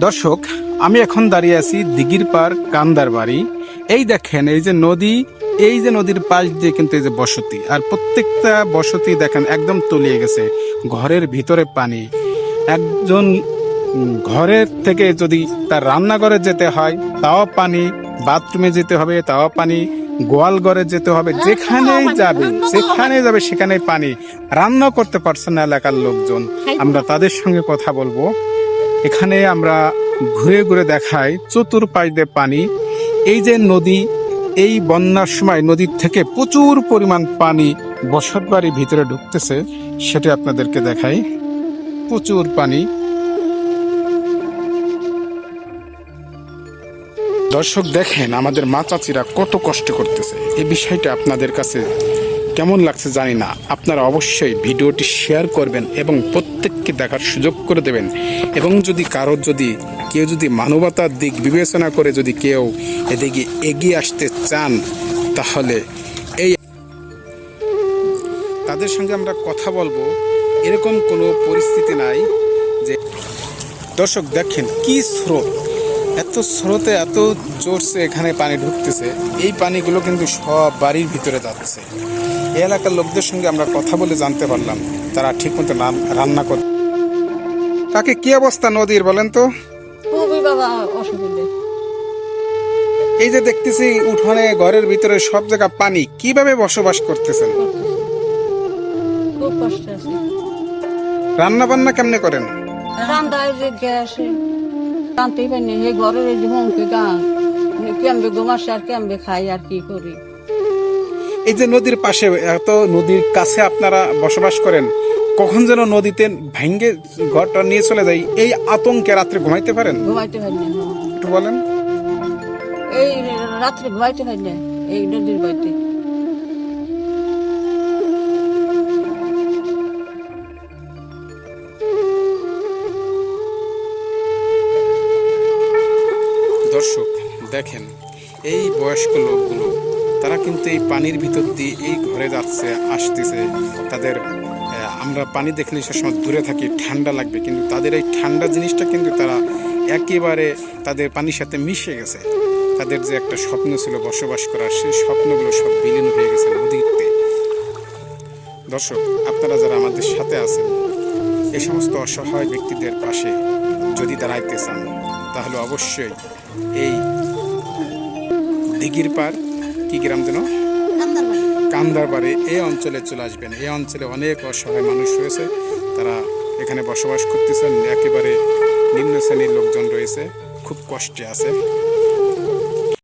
দর্শক, আমি এখন দাঁড়িয়ে আছি দিঘির পার কান্দার বাড়ি। এই দেখেন, এই যে নদী, এই যে নদীর পাশ দিয়ে কিন্তু এই যে বসতি, আর প্রত্যেকটা বসতি দেখেন একদম তলিয়ে গেছে, ঘরের ভিতরে পানি। একজন ঘরের থেকে যদি তার রান্নাঘরে যেতে হয় তাও পানি, বাথরুমে যেতে হবে তাও পানি, গোয়াল ঘরে যেতে হবে, যেখানেই যাবে সেখানে পানি। রান্না করতে পারছে না এলাকার লোকজন। আমরা তাদের সঙ্গে কথা বলবো। এখানে আমরা ঘুরে ঘুরে দেখাই চতুর্পাশ দিয়ে পানি। এই যে নদী, এই বন্যার সময় নদীর থেকে প্রচুর পরিমাণ পানি বসত বাড়ির ভিতরে ঢুকতেছে, সেটা আপনাদেরকে দেখাই। প্রচুর পানি। দর্শক দেখেন, আমাদের মা চাচিরা কত কষ্ট করতেছে। এই বিষয়টা আপনাদের কাছে কেমন লাগছে জানি না। আপনারা অবশ্যই ভিডিওটি শেয়ার করবেন এবং প্রত্যেককে দেখার সুযোগ করে দেবেন। এবং যদি কেউ যদি মানবতার দিক বিবেচনা করে যদি কেউ এদিকে এগিয়ে আসতে চান, তাহলে তাদের সঙ্গে আমরা কথা বলবো। এরকম কোনো পরিস্থিতি নাই যে। দর্শক দেখেন কি স্রোত, এত স্রোতে এত জোরসে এখানে পানি ঢুকতেছে। এই পানিগুলো কিন্তু সব বাড়ির ভিতরে যাচ্ছে। এই এলাকার লোকদের সঙ্গে আমরা কথা বলে জানতে পারলাম তারা ঠিক মতো রান্না করে। তাকে কি অবস্থা নদীর বলেন তো? খুবই বাবা অসুবিধা। এই যে দেখতেছি উঠোনে ঘরের ভিতরে সব জায়গা পানি, কিভাবে বসবাস করতেছেন? খুব কষ্ট আছে। রান্না বান্না কেমনে করেন? রান্দায় যে গ্যাসে রান্তেই পাই না। এই ঘরের এই যে হুমকে গান কেমবে ঘুমাসে আর কেমবে খাই আর কি করি। এই যে নদীর পাশে, এত নদীর কাছে আপনারা বসবাস করেন, কখন যেন নদীতে ভেঙ্গে ঘরটা নিয়ে চলে যায়, এই আতঙ্কে রাত্রে ঘুমাইতে পারেন? ঘুমাইতে পারি না। একটু বলেন। এই রাত্রে ঘুমাইতে পারি না এই নদীর বাড়িতে। দর্শক দেখেন, এই বয়স্ক লোকগুলো তারা কিন্তু এই পানির ভিতর দিয়ে এই ঘরে যাচ্ছে আসতেছে। তাদের আমরা পানি দেখলে সবসময় দূরে থাকি, ঠান্ডা লাগবে, কিন্তু তাদের এই ঠান্ডা জিনিসটা কিন্তু তারা একেবারে তাদের পানির সাথে মিশে গেছে। তাদের যে একটা স্বপ্ন ছিল বসবাস করার, সেই স্বপ্নগুলো সব বিলীন হয়ে গেছে নদীতে। দর্শক, আপনারা যারা আমাদের সাথে আছেন, এই সমস্ত অসহায় ব্যক্তিদের পাশে যদি দাঁড়াইতে চান, তাহলে অবশ্যই এই দিঘির পার, কি গ্রাম যেন, কান্দার বাড়ি, এই অঞ্চলে চলে আসবেন। এই অঞ্চলে অনেক অসহায় মানুষ রয়েছে, তারা এখানে বসবাস করতেছেন। একেবারে নিম্ন শ্রেণীর লোকজন রয়েছে, খুব কষ্টে আছে।